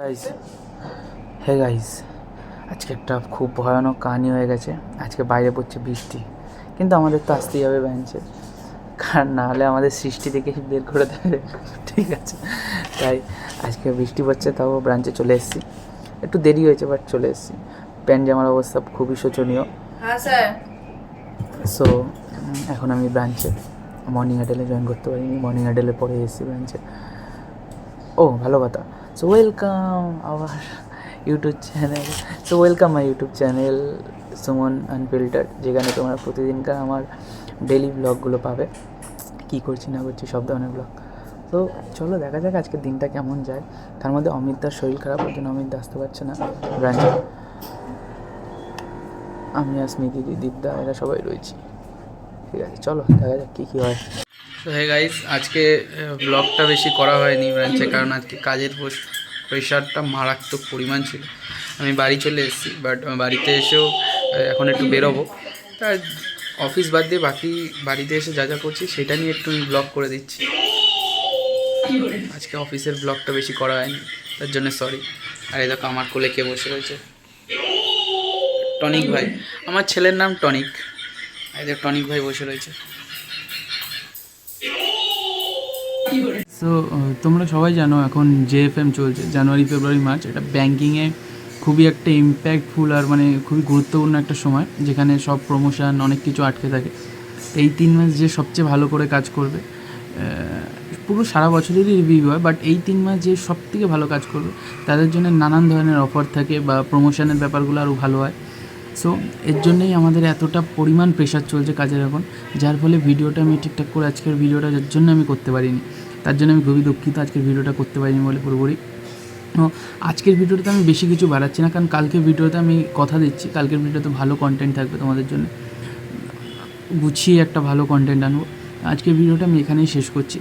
Guys, hey guys, আজকে একটা খুব ভয়ানক কাহিনী হয়ে গেছে। আজকে বাইরে পড়ছে বৃষ্টি, কিন্তু আমাদের তো আসতেই হবে ব্রাঞ্চে, কারণ না হলে আমাদের সৃষ্টি থেকে বের করে দেবে। ঠিক আছে, তাই আজকে বৃষ্টি পড়ছে, তাও ব্রাঞ্চে চলে এসেছি। একটু দেরি হয়েছে, বাট চলে এসেছি। প্যান্ট জামার অবস্থা খুবই শোচনীয়। হ্যাঁ স্যার। সো এখন আমি ব্রাঞ্চে মর্নিং আইডেলে জয়েন করতে পারিনি, মর্নিং আইডেলে পরে এসেছি ব্রাঞ্চে। ও ভালো কথা। So welcome our YouTube channel. So welcome my YouTube channel Suman unfiltered, যেখানে তোমরা প্রতিদিনকার আমার ডেলি ব্লগগুলো পাবে, কী করছি না করছি সব ধরনের ব্লগ। তো চলো দেখা যাক আজকের দিনটা কেমন যায়। তার মধ্যে অমিতদার শরীর খারাপ, ওই জন্য অমিত আসতে পারছে না ব্রাঞ্চে। আমি আর স্মৃতি, দীপদা, এরা সবাই রয়েছি। ঠিক আছে, চলো দেখা যাক কী কী হয়। তো হে গাইস, আজকে ব্লগটা বেশি করা হয়নি ব্রাঞ্চে, কারণ আজকে কাজের প্রেশারটা মারাত্মক পরিমাণ ছিল। আমি বাড়ি চলে এসেছি, বাট বাড়িতে এসেও এখন একটু বেরোবো। তাই অফিস বাদ দিয়ে বাকি বাড়িতে এসে যা যা করছি সেটা নিয়ে একটু আমি ব্লগ করে দিচ্ছি। আজকে অফিসের ব্লগটা বেশি করা হয়নি, তার জন্য সরি। আর এই দেখো আমার কোলে কে বসে রয়েছে, টনিক ভাই। আমার ছেলের নাম টনিক। এই দেখো টনিক ভাই বসে রয়েছে। সো তোমরা সবাই জানো এখন JFM চলছে, জানুয়ারি ফেব্রুয়ারি মার্চ। এটা ব্যাঙ্কিংয়ে খুবই একটা ইম্প্যাক্টফুল আর মানে খুবই গুরুত্বপূর্ণ একটা সময়, যেখানে সব প্রমোশন অনেক কিছু আটকে থাকে। এই 3 মাস যে সবচেয়ে ভালো করে কাজ করবে, পুরো সারা বছরেরই রিভিউ হয়, বাট এই 3 মাস যে সব থেকে ভালো কাজ করবে তাদের জন্য নানান ধরনের অফার থাকে বা প্রমোশনের ব্যাপারগুলো আরও ভালো হয়। সো এর জন্যই আমাদের এতটা পরিমাণ প্রেশার চলছে কাজের এখন, যার ফলে ভিডিওটা আমি ঠিকঠাক করে আজকের ভিডিওটা যার জন্য আমি করতে পারিনি। তার জন্য আমি খুবই দুঃখিত, আজকের ভিডিওটা করতে পারিনি বলে পুরোপুরি। আজকের ভিডিওটাতে আমি বেশি কিছু বাড়াচ্ছি না, কারণ কালকের ভিডিওতে আমি কথা দিচ্ছি কালকের ভিডিওতে ভালো কন্টেন্ট থাকবে তোমাদের জন্য, গুছিয়ে একটা ভালো কন্টেন্ট আনবো। আজকের ভিডিওটা আমি এখানেই শেষ করছি।